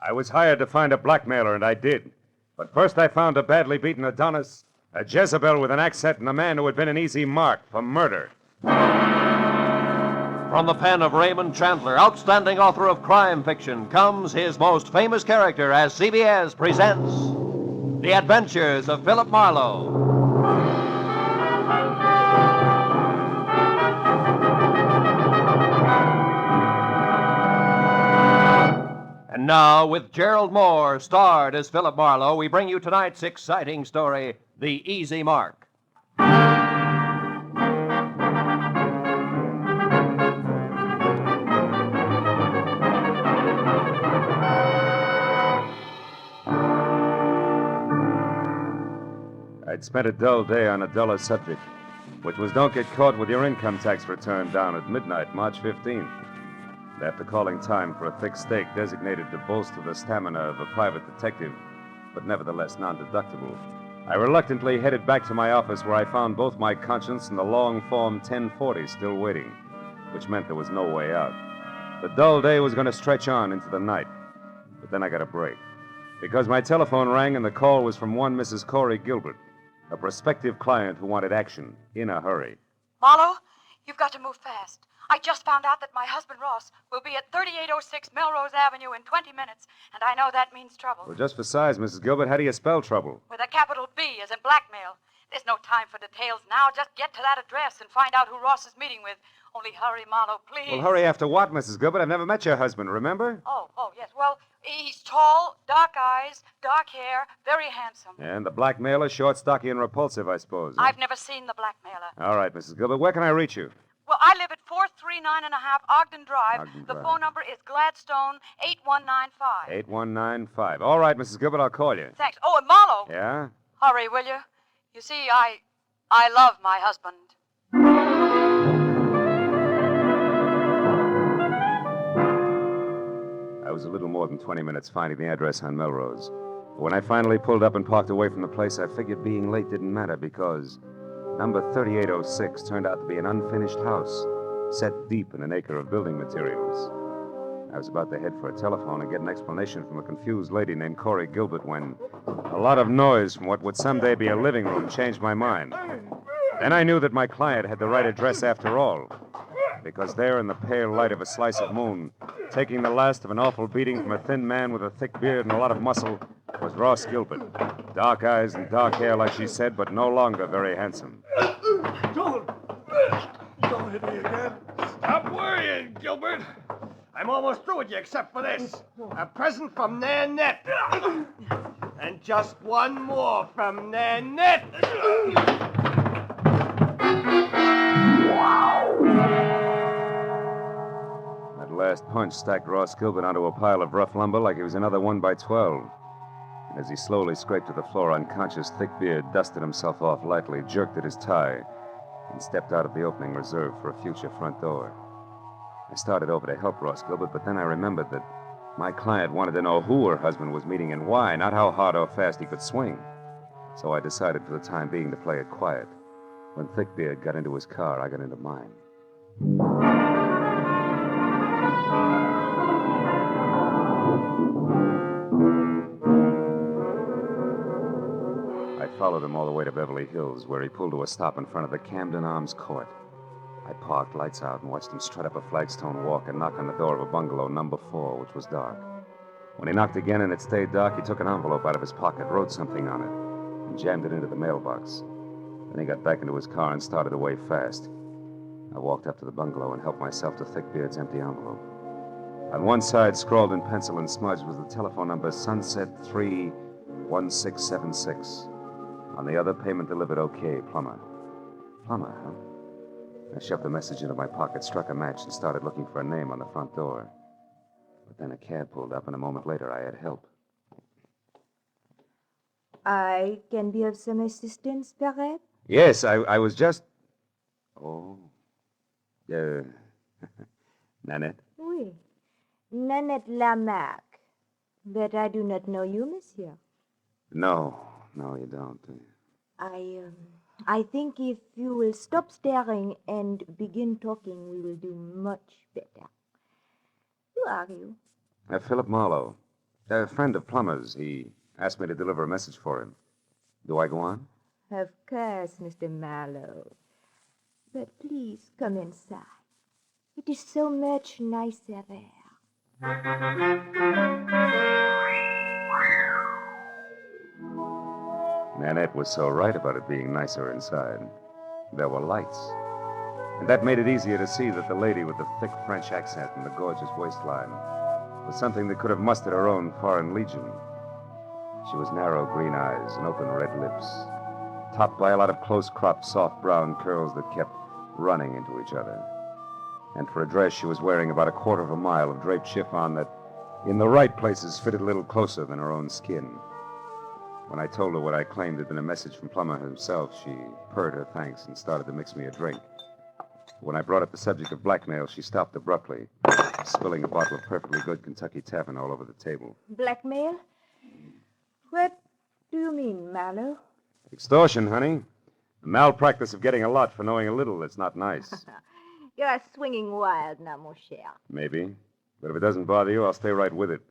I was hired to find a blackmailer, and I did. But first I found a badly beaten Adonis, a Jezebel with an accent, and a man who had been an easy mark for murder. From the pen of Raymond Chandler, outstanding author of crime fiction, comes his most famous character as CBS presents The Adventures of Philip Marlowe. And now, with Gerald Moore, starred as Philip Marlowe, we bring you tonight's exciting story, The Easy Mark. I'd spent a dull day on a duller subject, which was don't get caught with your income tax return down at midnight, March 15th. And after calling time for a thick steak designated to bolster the stamina of a private detective, but nevertheless non-deductible, I reluctantly headed back to my office where I found both my conscience and the long form 1040 still waiting, which meant there was no way out. The dull day was going to stretch on into the night, but then I got a break, because my telephone rang and the call was from one Mrs. Corey Gilbert, a prospective client who wanted action in a hurry. Marlowe, you've got to move fast. I just found out that my husband, Ross, will be at 3806 Melrose Avenue in 20 minutes, and I know that means trouble. Well, just for size, Mrs. Gilbert, how do you spell trouble? With a capital B, as in blackmail. There's no time for details now. Just get to that address and find out who Ross is meeting with. Only hurry, Marlowe, please. Well, hurry after what, Mrs. Gilbert? I've never met your husband, remember? Oh, yes. Well, he's tall, dark eyes, dark hair, very handsome. And the blackmailer, short, stocky, and repulsive, I suppose. Huh? I've never seen the blackmailer. All right, Mrs. Gilbert, where can I reach you? Well, I live at 439.5 Ogden Drive. Ogden The Drive. phone number is Gladstone 8195. 8195. All right, Mrs. Gilbert, I'll call you. Thanks. Oh, and Marlowe. Yeah? Hurry, will you? You see, I love my husband. I was a little more than 20 minutes finding the address on Melrose. But when I finally pulled up and parked away from the place, I figured being late didn't matter because number 3806 turned out to be an unfinished house set deep in an acre of building materials. I was about to head for a telephone and get an explanation from a confused lady named Corey Gilbert when a lot of noise from what would someday be a living room changed my mind. Then I knew that my client had the right address after all, because there in the pale light of a slice of moon, taking the last of an awful beating from a thin man with a thick beard and a lot of muscle, was Ross Gilbert. Dark eyes and dark hair, like she said, but no longer very handsome. Don't hit me again. Stop worrying, Gilbert. I'm almost through with you except for this. A present from Nanette. And just one more from Nanette. That last punch stacked Ross Gilbert onto a pile of rough lumber like he was another 1x12. And as he slowly scraped to the floor unconscious, thick beard dusted himself off lightly, jerked at his tie, and stepped out of the opening reserved for a future front door. I started over to help Ross Gilbert, but then I remembered that my client wanted to know who her husband was meeting and why, not how hard or fast he could swing. So I decided for the time being to play it quiet. When Thickbeard got into his car, I got into mine. I followed him all the way to Beverly Hills, where he pulled to a stop in front of the Camden Arms Court. I parked, lights out, and watched him strut up a flagstone walk and knock on the door of a bungalow, number 4, which was dark. When he knocked again and it stayed dark, he took an envelope out of his pocket, wrote something on it, and jammed it into the mailbox. Then he got back into his car and started away fast. I walked up to the bungalow and helped myself to Thickbeard's empty envelope. On one side, scrawled in pencil and smudged, was the telephone number Sunset 31676. On the other, payment delivered okay, plumber. Plumber, huh? I shoved the message into my pocket, struck a match, and started looking for a name on the front door. But then a cab pulled up, and a moment later I had help. I can be of some assistance, perhaps? Yes, I was just... Oh. Nanette? Oui. Nanette Lamarck. But I do not know you, monsieur. No, you don't. I think if you will stop staring and begin talking, we will do much better. Who are you? Philip Marlowe. A friend of Plummer's. He asked me to deliver a message for him. Do I go on? Of course, Mr. Marlowe. But please come inside. It is so much nicer there. Nanette was so right about it being nicer inside. There were lights. And that made it easier to see that the lady with the thick French accent and the gorgeous waistline was something that could have mustered her own foreign legion. She was narrow green eyes and open red lips, topped by a lot of close-cropped, soft brown curls that kept running into each other. And for a dress, she was wearing about a quarter of a mile of draped chiffon that, in the right places, fitted a little closer than her own skin. When I told her what I claimed had been a message from Plummer himself, she purred her thanks and started to mix me a drink. When I brought up the subject of blackmail, she stopped abruptly, spilling a bottle of perfectly good Kentucky Tavern all over the table. Blackmail? What do you mean, Marlowe? Extortion, honey. The malpractice of getting a lot for knowing a little that's not nice. You are swinging wild now, mon cher. Maybe. But if it doesn't bother you, I'll stay right with it.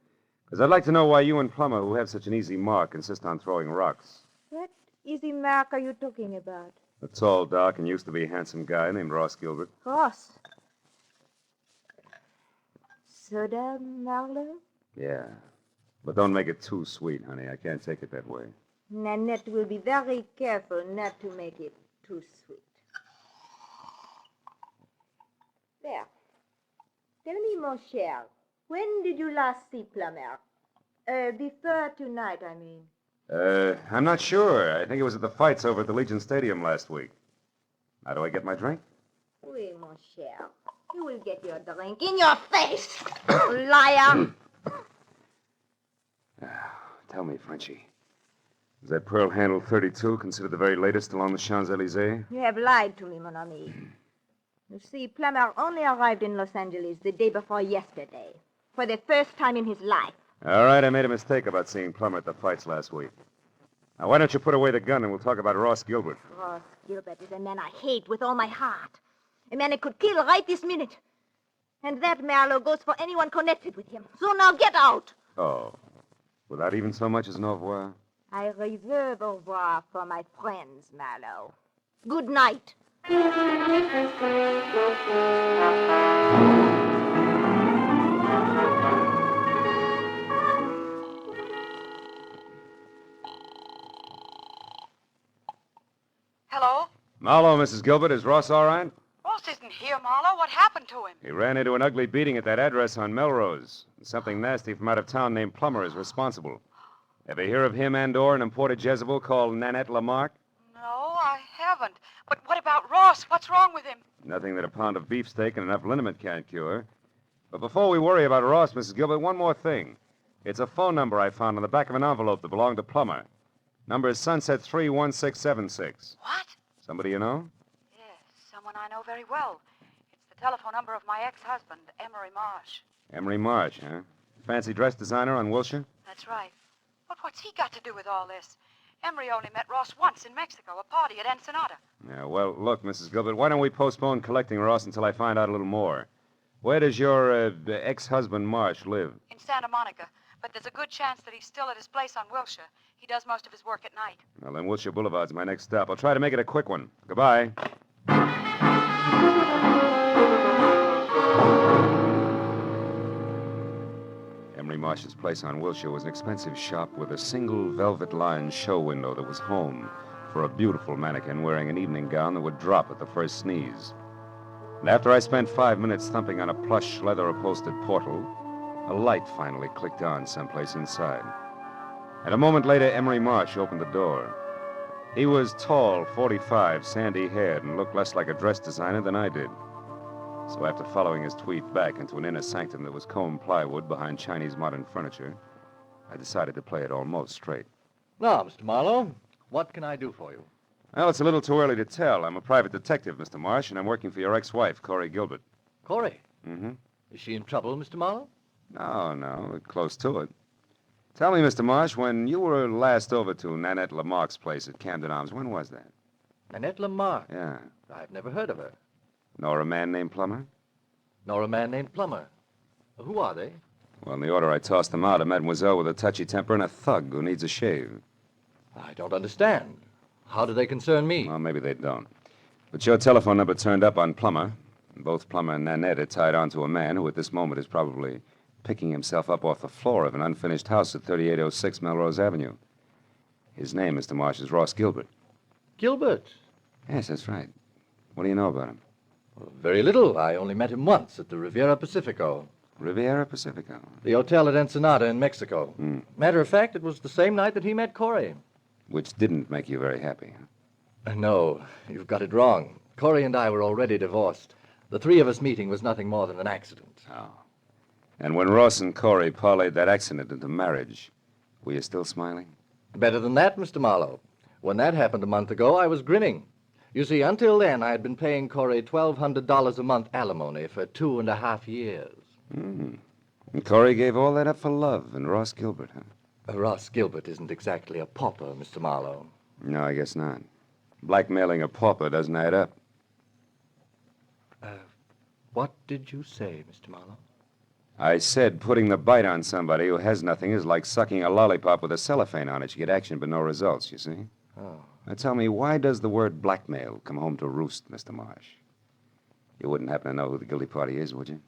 Because I'd like to know why you and Plummer, who have such an easy mark, insist on throwing rocks. What easy mark are you talking about? A tall, dark, and used to be handsome guy named Ross Gilbert. Ross. Soda, Marlowe? Yeah. But don't make it too sweet, honey. I can't take it that way. Nanette will be very careful not to make it too sweet. There. Tell me, mon cher, when did you last see Plummer? Before tonight, I mean. I'm not sure. I think it was at the fights over at the Legion Stadium last week. How do I get my drink? Oui, mon cher. You will get your drink in your face, liar. Tell me, Frenchie. Is that pearl handle 32 considered the very latest along the Champs-Élysées? You have lied to me, mon ami. You see, Plummer only arrived in Los Angeles the day before yesterday, for the first time in his life. All right, I made a mistake about seeing Plummer at the fights last week. Now, why don't you put away the gun and we'll talk about Ross Gilbert? Ross Gilbert is a man I hate with all my heart. A man I could kill right this minute. And that, Marlowe, goes for anyone connected with him. So now get out. Oh, without even so much as an au revoir? I reserve au revoir for my friends, Marlowe. Good night. Hello? Marlowe, Mrs. Gilbert, is Ross all right? Ross isn't here, Marlowe. What happened to him? He ran into an ugly beating at that address on Melrose. Something nasty from out of town named Plummer is responsible. Ever hear of him and/or an imported Jezebel called Nanette Lamarck? No, I haven't. But what about Ross? What's wrong with him? Nothing that a pound of beefsteak and enough liniment can't cure. But before we worry about Ross, Mrs. Gilbert, one more thing. It's a phone number I found on the back of an envelope that belonged to Plummer. Number is Sunset 31676. What? Somebody you know? Yes, someone I know very well. It's the telephone number of my ex-husband, Emery Marsh. Emery Marsh, huh? Fancy dress designer on Wilshire? That's right. But what's he got to do with all this? Emery only met Ross once in Mexico, a party at Ensenada. Yeah, well, look, Mrs. Gilbert, why don't we postpone collecting Ross until I find out a little more? Where does your ex-husband Marsh live? In Santa Monica. But there's a good chance that he's still at his place on Wilshire. He does most of his work at night. Well, then Wilshire Boulevard's my next stop. I'll try to make it a quick one. Goodbye. Emery Marsh's place on Wilshire was an expensive shop with a single velvet-lined show window that was home for a beautiful mannequin wearing an evening gown that would drop at the first sneeze. And after I spent 5 minutes thumping on a plush, leather-upholstered portal, a light finally clicked on someplace inside. And a moment later, Emery Marsh opened the door. He was tall, 45, sandy-haired, and looked less like a dress designer than I did. So after following his tweet back into an inner sanctum that was combed plywood behind Chinese modern furniture, I decided to play it almost straight. Now, Mr. Marlowe, what can I do for you? Well, it's a little too early to tell. I'm a private detective, Mr. Marsh, and I'm working for your ex-wife, Corey Gilbert. Corey? Mm-hmm. Is she in trouble, Mr. Marlowe? No, we're close to it. Tell me, Mr. Marsh, when you were last over to Nanette Lamarck's place at Camden Arms, when was that? Nanette Lamarck? Yeah. I've never heard of her. Nor a man named Plummer? Nor a man named Plummer. Who are they? Well, in the order I tossed them out, a mademoiselle with a touchy temper and a thug who needs a shave. I don't understand. How do they concern me? Well, maybe they don't. But your telephone number turned up on Plummer. And both Plummer and Nanette are tied on to a man who at this moment is probably picking himself up off the floor of an unfinished house at 3806 Melrose Avenue. His name, Mr. Marsh, is Ross Gilbert. Gilbert? Yes, that's right. What do you know about him? Well, very little. I only met him once at the Riviera Pacifico, Riviera Pacifico. the hotel at Ensenada in Mexico. Matter of fact, it was the same night that he met Corey. Which didn't make you very happy, huh? No, you've got it wrong. Corey and I were already divorced. The three of us meeting was nothing more than an accident. Oh. And when Ross and Corey parlayed that accident into marriage, were you still smiling? Better than that, Mr. Marlowe. When that happened a month ago, I was grinning. You see, until then, I had been paying Corey $1,200 a month alimony for 2.5 years. And Corey gave all that up for love and Ross Gilbert, huh? Ross Gilbert isn't exactly a pauper, Mr. Marlowe. No, I guess not. Blackmailing a pauper doesn't add up. What did you say, Mr. Marlowe? I said putting the bite on somebody who has nothing is like sucking a lollipop with a cellophane on it. You get action but no results, you see? Oh. Now tell me, why does the word blackmail come home to roost, Mr. Marsh? You wouldn't happen to know who the guilty party is, would you?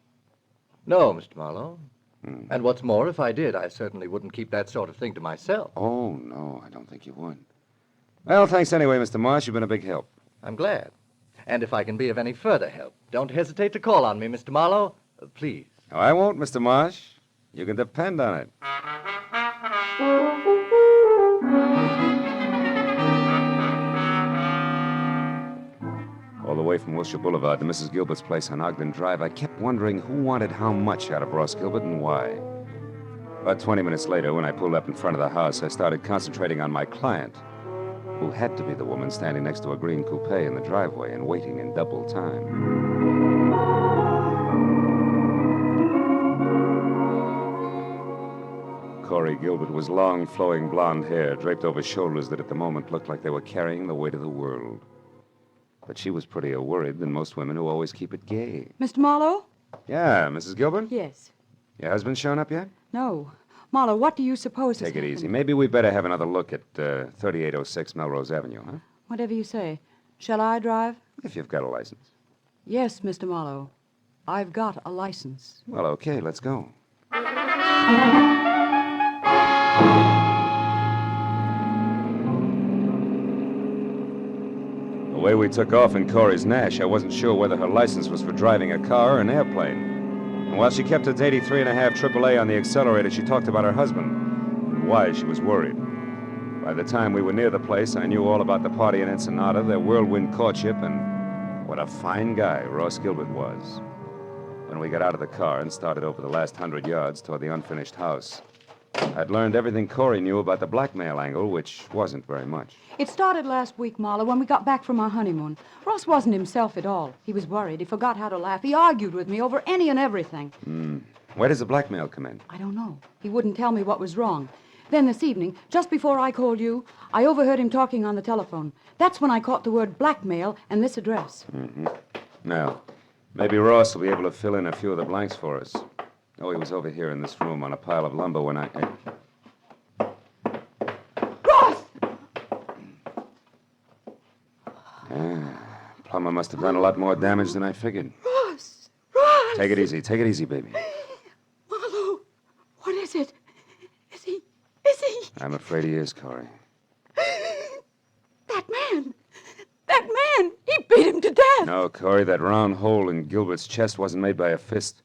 No, Mr. Marlowe. And what's more, if I did, I certainly wouldn't keep that sort of thing to myself. Oh, no, I don't think you would. Well, thanks anyway, Mr. Marsh. You've been a big help. I'm glad. And if I can be of any further help, don't hesitate to call on me, Mr. Marlowe. Please. No, I won't, Mr. Marsh. You can depend on it. All the way from Wilshire Boulevard to Mrs. Gilbert's place on Ogden Drive, I kept wondering who wanted how much out of Ross Gilbert and why. About 20 minutes later, when I pulled up in front of the house, I started concentrating on my client, who had to be the woman standing next to a green coupe in the driveway and waiting in double time. Corey Gilbert was long, flowing blonde hair draped over shoulders that at the moment looked like they were carrying the weight of the world. But she was prettier worried than most women who always keep it gay. Mr. Marlowe? Yeah, Mrs. Gilbert? Yes. Your husband shown up yet? No. Marlowe, what do you suppose has Take it happened? easy. Maybe we better have another look at 3806 Melrose Avenue, huh? Whatever you say. Shall I drive? If you've got a license. Yes, Mr. Marlowe. I've got a license. Well, okay, let's go. The way we took off in Corey's Nash, I wasn't sure whether her license was for driving a car or an airplane. And while she kept its 83.5 AAA on the accelerator, she talked about her husband and why she was worried. By the time we were near the place, I knew all about the party in Ensenada, their whirlwind courtship, and what a fine guy Ross Gilbert was. When we got out of the car and started over the last 100 yards toward the unfinished house, I'd learned everything Corey knew about the blackmail angle, which wasn't very much. It started last week, Marlowe, when we got back from our honeymoon. Ross wasn't himself at all. He was worried. He forgot how to laugh. He argued with me over any and everything. Where does the blackmail come in? I don't know. He wouldn't tell me what was wrong. Then this evening, just before I called you, I overheard him talking on the telephone. That's when I caught the word blackmail and this address. Now, maybe Ross will be able to fill in a few of the blanks for us. Oh, he was over here in this room on a pile of lumber when I... Ross! Plummer must have done a lot more damage than I figured. Ross! Ross! Take it easy, baby. Marlowe, what is it? Is he... I'm afraid he is, Corey. That man, he beat him to death. No, Corey, that round hole in Gilbert's chest wasn't made by a fist.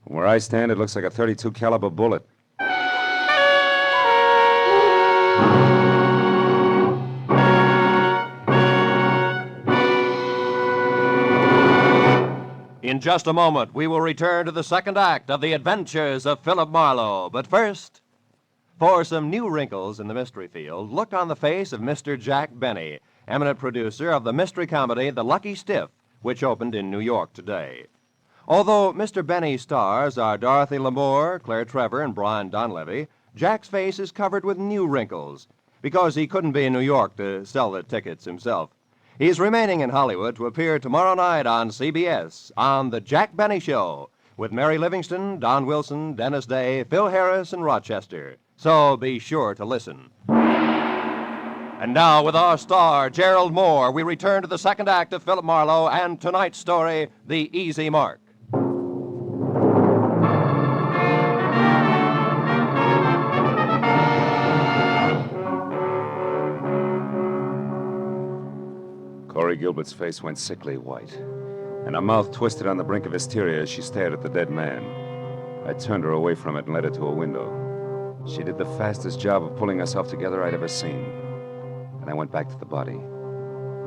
From where I stand, it looks like a .32 caliber bullet. In just a moment, we will return to the second act of The Adventures of Philip Marlowe. But first, for some new wrinkles in the mystery field, look on the face of Mr. Jack Benny, eminent producer of the mystery comedy The Lucky Stiff, which opened in New York today. Although Mr. Benny's stars are Dorothy Lamour, Claire Trevor, and Brian Donlevy, Jack's face is covered with new wrinkles because he couldn't be in New York to sell the tickets himself. He's remaining in Hollywood to appear tomorrow night on CBS on The Jack Benny Show with Mary Livingston, Don Wilson, Dennis Day, Phil Harris, and Rochester. So be sure to listen. And now, with our star, Gerald Moore, we return to the second act of Philip Marlowe and tonight's story, The Easy Mark. Corey Gilbert's face went sickly white, and her mouth twisted on the brink of hysteria as she stared at the dead man. I turned her away from it and led her to a window. She did the fastest job of pulling herself together I'd ever seen. And I went back to the body.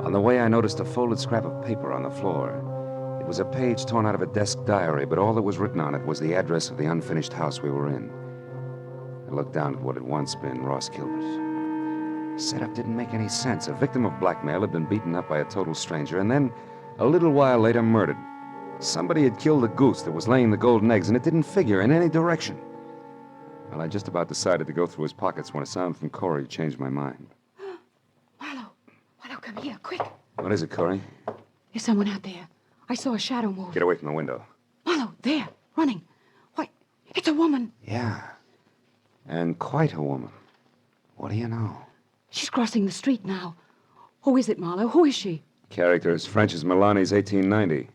On the way, I noticed a folded scrap of paper on the floor. It was a page torn out of a desk diary, but all that was written on it was the address of the unfinished house we were in. I looked down at what had once been Ross Gilbert. Setup didn't make any sense. A victim of blackmail had been beaten up by a total stranger, and then, a little while later, murdered. Somebody had killed the goose that was laying the golden eggs, and it didn't figure in any direction. Well, I just about decided to go through his pockets when a sound from Corey changed my mind. Marlowe, come here, quick. What is it, Corey? There's someone out there. I saw a shadow move. Get away from the window. Marlowe, there, running. Why, it's a woman. Yeah. And quite a woman. What do you know? She's crossing the street now. Who is it, Marlowe? Who is she? Character as French as Milani's 1890.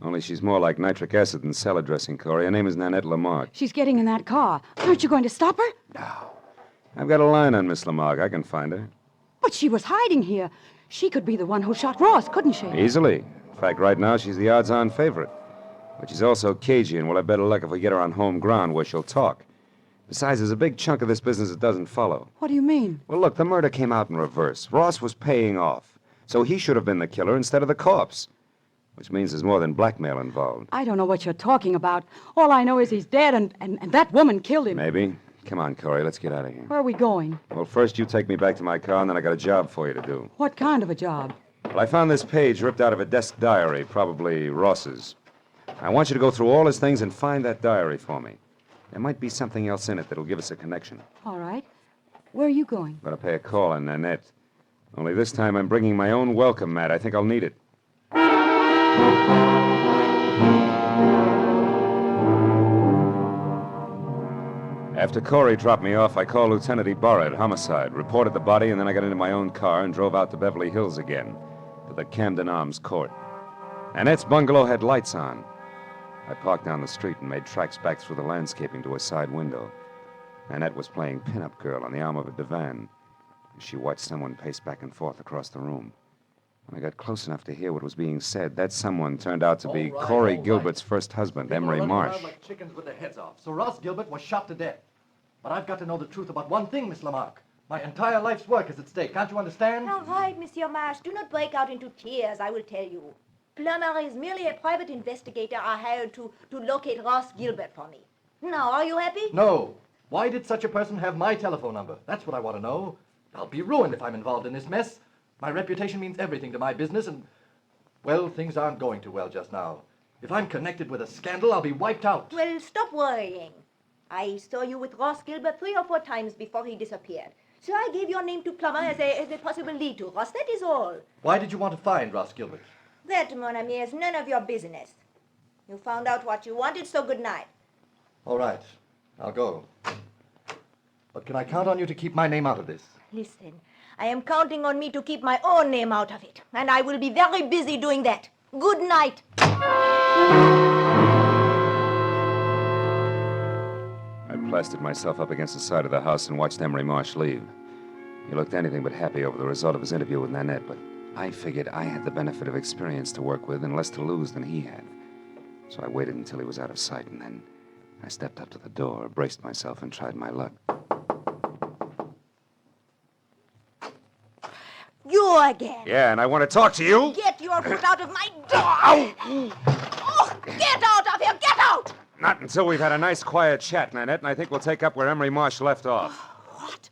Only she's more like nitric acid than salad dressing, Corey. Her name is Nanette Lamarck. She's getting in that car. Aren't you going to stop her? No. I've got a line on Miss Lamarck. I can find her. But she was hiding here. She could be the one who shot Ross, couldn't she? Easily. In fact, right now, she's the odds-on favorite. But she's also cagey, and we'll have better luck if we get her on home ground where she'll talk. Besides, there's a big chunk of this business that doesn't follow. What do you mean? Well, look, the murder came out in reverse. Ross was paying off. So he should have been the killer instead of the corpse. Which means there's more than blackmail involved. I don't know what you're talking about. All I know is he's dead, and that woman killed him. Maybe. Come on, Corey, let's get out of here. Where are we going? Well, first you take me back to my car, and then I got a job for you to do. What kind of a job? Well, I found this page ripped out of a desk diary, probably Ross's. I want you to go through all his things and find that diary for me. There might be something else in it that'll give us a connection. All right. Where are you going? I'm going to pay a call on Nanette. Only this time I'm bringing my own welcome mat. I think I'll need it. After Corey dropped me off, I called Lieutenant Ibarra at Homicide, reported the body, and then I got into my own car and drove out to Beverly Hills again, to the Camden Arms Court. Nanette's bungalow had lights on. I parked down the street and made tracks back through the landscaping to a side window. Nanette was playing pin-up girl on the arm of a divan. She watched someone pace back and forth across the room. When I got close enough to hear what was being said, that someone turned out to be Corey Gilbert's first husband, People Emery are running Marsh. around like chickens with their heads off. So Ross Gilbert was shot to death. But I've got to know the truth about one thing, Miss Lamarck. My entire life's work is at stake. Can't you understand? All right, Monsieur Marsh, do not break out into tears, I will tell you. Plummer is merely a private investigator I hired to locate Ross Gilbert for me. Now, are you happy? No. Why did such a person have my telephone number? That's what I want to know. I'll be ruined if I'm involved in this mess. My reputation means everything to my business, and, well, things aren't going too well just now. If I'm connected with a scandal, I'll be wiped out. Well, stop worrying. I saw you with Ross Gilbert 3 or 4 times before he disappeared. So I gave your name to Plummer as a possible lead to Ross. That is all. Why did you want to find Ross Gilbert? That, mon ami, is none of your business. You found out what you wanted, so good night. All right. I'll go. But can I count on you to keep my name out of this? Listen, I am counting on me to keep my own name out of it, and I will be very busy doing that. Good night. I plastered myself up against the side of the house and watched Emery Marsh leave. He looked anything but happy over the result of his interview with Nanette, but I figured I had the benefit of experience to work with and less to lose than he had. So I waited until he was out of sight, and then I stepped up to the door, braced myself, and tried my luck. You again. Yeah, and I want to talk to you. Get your foot out of my door. Oh, get out of here. Get out. Not until we've had a nice, quiet chat, Nanette, and I think we'll take up where Emery Marsh left off. What?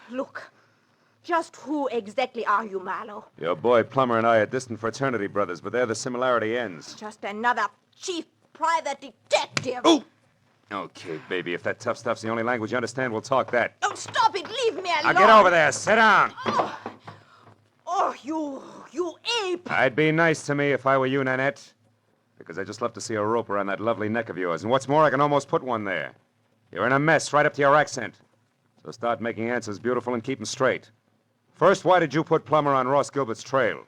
Look, just who exactly are you, Marlowe? Your boy Plummer and I are distant fraternity brothers, but there the similarity ends. Just another chief private detective. Ooh! Okay, baby, if that tough stuff's the only language you understand, we'll talk that. Oh, stop it. Leave me alone. Now get over there. Sit down. Oh, you ape. I'd be nice to me if I were you, Nanette. Because I just love to see a rope around that lovely neck of yours. And what's more, I can almost put one there. You're in a mess right up to your accent. So start making answers beautiful and keep them straight. First, why did you put Plummer on Ross Gilbert's trail?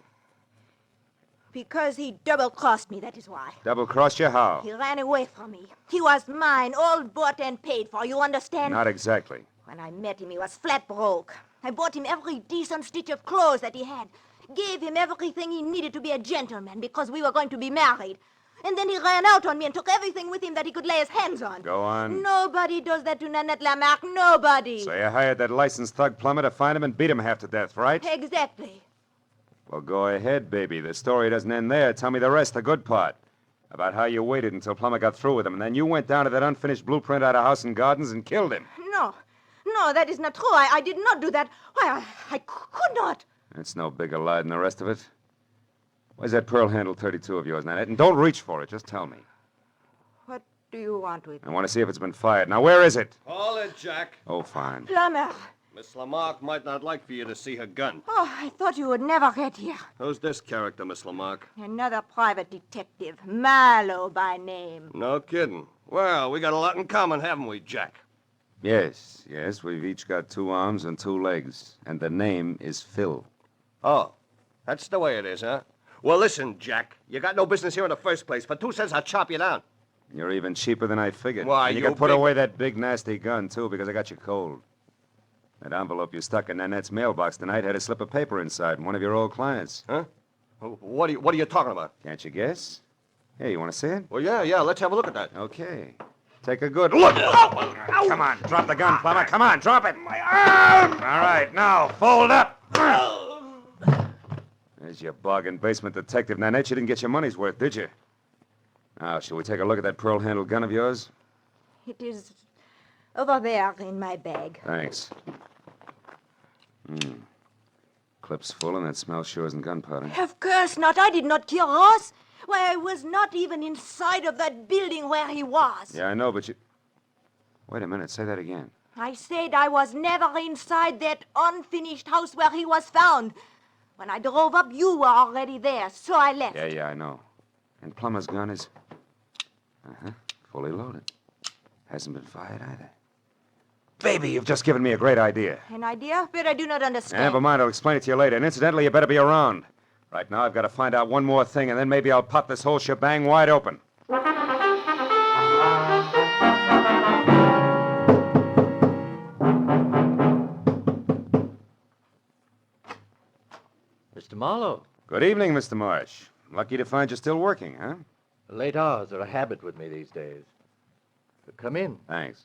Because he double-crossed me, that is why. Double-crossed you? How? He ran away from me. He was mine, all bought and paid for, you understand? Not exactly. When I met him, he was flat broke. I bought him every decent stitch of clothes that he had. Gave him everything he needed to be a gentleman because we were going to be married. And then he ran out on me and took everything with him that he could lay his hands on. Go on. Nobody does that to Nanette Lamarck. Nobody. So you hired that licensed thug Plummer to find him and beat him half to death, right? Exactly. Well, go ahead, baby. The story doesn't end there. Tell me the rest, the good part. About how you waited until Plummer got through with him, and then you went down to that unfinished blueprint out of House and Gardens and killed him. No, that is not true. I did not do that. Why, I could not. It's no bigger lie than the rest of it. Where's that pearl handle 32 of yours, Nanette? And don't reach for it. Just tell me. What do you want with I me? want to see if it's been fired. Now, where is it? Call it, Jack. Oh, fine. Plummer. Miss Lamarck might not like for you to see her gun. Oh, I thought you would never get here. Who's this character, Miss Lamarck? Another private detective, Marlowe by name. No kidding. Well, we got a lot in common, haven't we, Jack? Yes. We've each got 2 arms and 2 legs. And the name is Phil. Oh, that's the way it is, huh? Well, listen, Jack. You got no business here in the first place. For 2 cents, I'll chop you down. You're even cheaper than I figured. Why, and you you can put big- away that big, nasty gun, too, because I got you cold. That envelope you stuck in Nanette's mailbox tonight had a slip of paper inside from one of your old clients. Huh? What are you talking about? Can't you guess? Hey, you want to see it? Well, yeah, let's have a look at that. Okay. Take a good look. Come on, drop the gun, Plummer. Come on, drop it. My arm! All right, now, fold up. There's your bargain basement detective. Nanette, you didn't get your money's worth, did you? Now, shall we take a look at that pearl-handled gun of yours? It is over there in my bag. Thanks. Clip's full, and that smell sure isn't gunpowder. Of course not. I did not kill Ross. Why, I was not even inside of that building where he was. Yeah, I know, but you... Wait a minute, say that again. I said I was never inside that unfinished house where he was found. When I drove up, you were already there, so I left. Yeah, I know. And Plummer's gun is... fully loaded. Hasn't been fired either. Baby, you've just given me a great idea. An idea? But I do not understand. Never mind, I'll explain it to you later. And incidentally, you better be around. Right now, I've got to find out one more thing, and then maybe I'll pop this whole shebang wide open. Mr. Marlowe, Good evening, Mr. Marsh. Lucky to find you still working, huh? late hours are a habit with me these days. Come in. Thanks.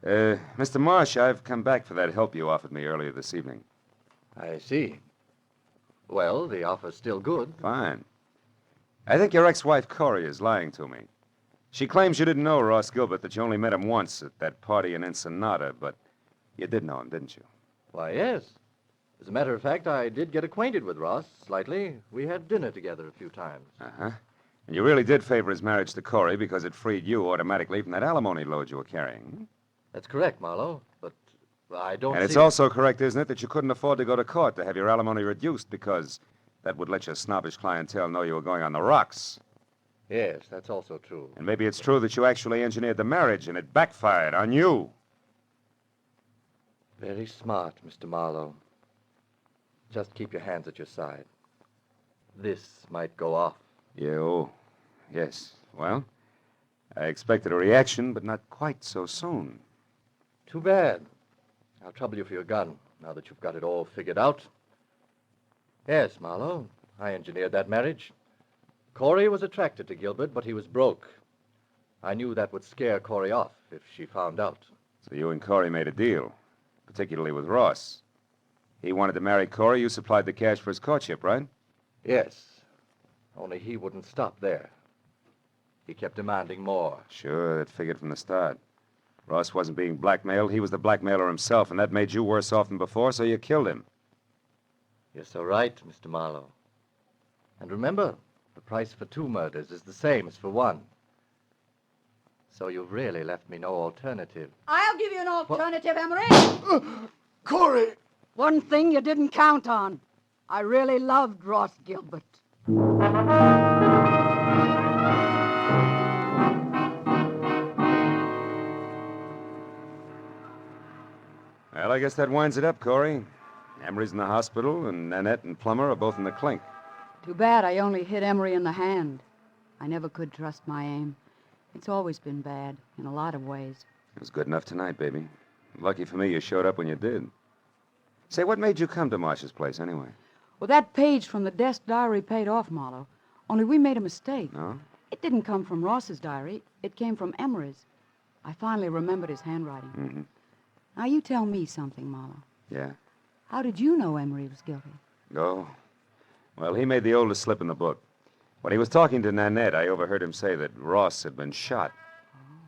Mr. Marsh, I've come back for that help you offered me earlier this evening. I see. Well, the offer's still good. Fine. I think your ex-wife, Corey, is lying to me. She claims you didn't know Ross Gilbert, that you only met him once at that party in Ensenada, but you did know him, didn't you? Why, yes. As a matter of fact, I did get acquainted with Ross slightly. We had dinner together a few times. Uh-huh. And you really did favor his marriage to Corey because it freed you automatically from that alimony load you were carrying. That's correct, Marlowe, but I don't And it's see... also correct, isn't it, that you couldn't afford to go to court to have your alimony reduced because that would let your snobbish clientele know you were going on the rocks. Yes, that's also true. And maybe it's true that you actually engineered the marriage and it backfired on you. Very smart, Mr. Marlowe. Just keep your hands at your side. This might go off. Yes. Well, I expected a reaction, but not quite so soon. Too bad. I'll trouble you for your gun, now that you've got it all figured out. Yes, Marlowe, I engineered that marriage. Corey was attracted to Gilbert, but he was broke. I knew that would scare Corey off if she found out. So you and Corey made a deal, particularly with Ross. He wanted to marry Corey. You supplied the cash for his courtship, right? Yes, only he wouldn't stop there. He kept demanding more. Sure, that figured from the start. Ross wasn't being blackmailed. He was the blackmailer himself, and that made you worse off than before, so you killed him. You're so right, Mr. Marlowe. And remember, the price for 2 murders is the same as for 1. So you've really left me no alternative. I'll give you an alternative, Emery. Corey! One thing you didn't count on. I really loved Ross Gilbert. Well, I guess that winds it up, Corey. Emery's in the hospital, and Nanette and Plummer are both in the clink. Too bad I only hit Emery in the hand. I never could trust my aim. It's always been bad, in a lot of ways. It was good enough tonight, baby. Lucky for me you showed up when you did. Say, what made you come to Marsh's place, anyway? Well, that page from the desk diary paid off, Marlowe. Only we made a mistake. No? It didn't come from Ross's diary. It came from Emery's. I finally remembered his handwriting. Mm-hmm. Now, you tell me something, Marlowe. Yeah? How did you know Emery was guilty? Oh. Well, he made the oldest slip in the book. When he was talking to Nanette, I overheard him say that Ross had been shot.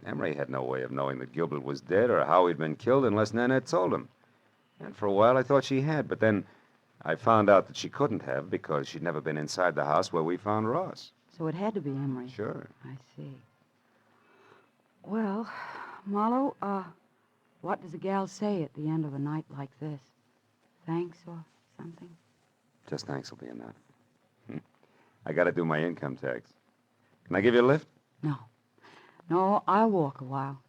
Emery had no way of knowing that Gilbert was dead or how he'd been killed unless Nanette told him. And for a while, I thought she had, but then I found out that she couldn't have because she'd never been inside the house where we found Ross. So it had to be Emery. Sure. I see. Well, Marlowe, what does a gal say at the end of a night like this? Thanks or something? Just thanks will be enough. I got to do my income tax. Can I give you a lift? No. No, I'll walk a while.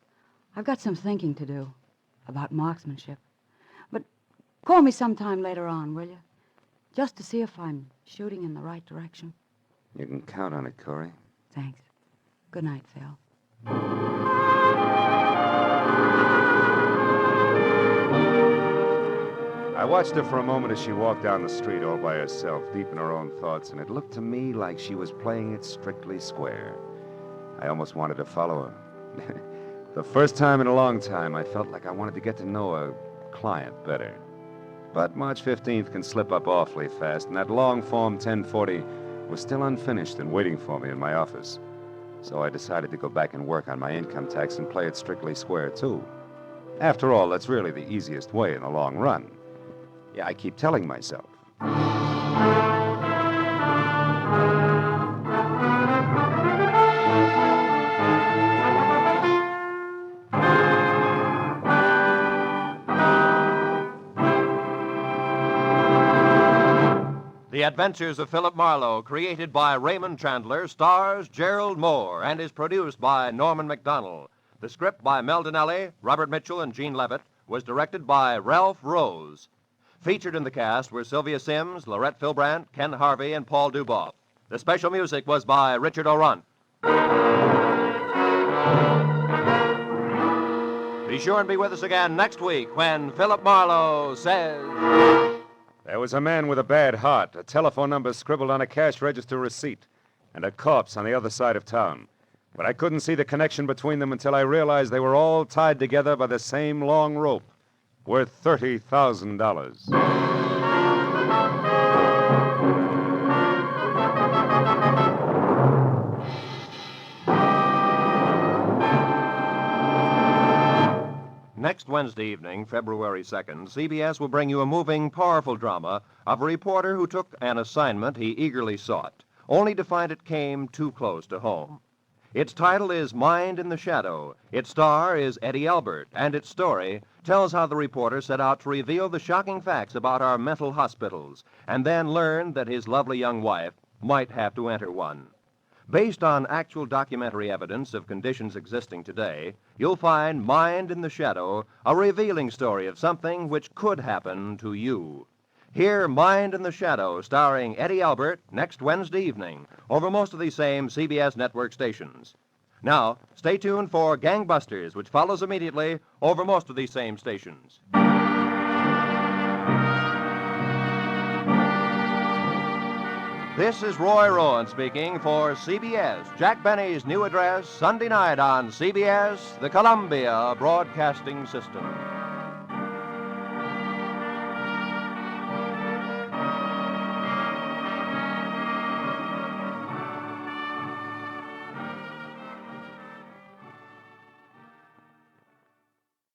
I've got some thinking to do about marksmanship. But call me sometime later on, will you? Just to see if I'm shooting in the right direction. You can count on it, Corey. Thanks. Good night, Phil. I watched her for a moment as she walked down the street all by herself, deep in her own thoughts, and it looked to me like she was playing it strictly square. I almost wanted to follow her. The first time in a long time, I felt like I wanted to get to know a client better. But March 15th can slip up awfully fast, and that long form 1040 was still unfinished and waiting for me in my office. So I decided to go back and work on my income tax and play it strictly square, too. After all, that's really the easiest way in the long run. Yeah, I keep telling myself. The Adventures of Philip Marlowe, created by Raymond Chandler, stars Gerald Moore, and is produced by Norman MacDonald. The script by Mel Donnelly, Robert Mitchell, and Gene Levitt was directed by Ralph Rose. Featured in the cast were Sylvia Sims, Lorette Philbrandt, Ken Harvey, and Paul Duboff. The special music was by Richard O'Runt. Be sure and be with us again next week when Philip Marlowe says... There was a man with a bad heart, a telephone number scribbled on a cash register receipt, and a corpse on the other side of town. But I couldn't see the connection between them until I realized they were all tied together by the same long rope, worth $30,000. Next Wednesday evening, February 2nd, CBS will bring you a moving, powerful drama of a reporter who took an assignment he eagerly sought, only to find it came too close to home. Its title is Mind in the Shadow. Its star is Eddie Albert, and its story tells how the reporter set out to reveal the shocking facts about our mental hospitals, and then learned that his lovely young wife might have to enter one. Based on actual documentary evidence of conditions existing today, you'll find Mind in the Shadow, a revealing story of something which could happen to you. Hear Mind in the Shadow, starring Eddie Albert, next Wednesday evening, over most of these same CBS network stations. Now, stay tuned for Gangbusters, which follows immediately over most of these same stations. This is Roy Rowan speaking for CBS, Jack Benny's new address, Sunday night on CBS, the Columbia Broadcasting System.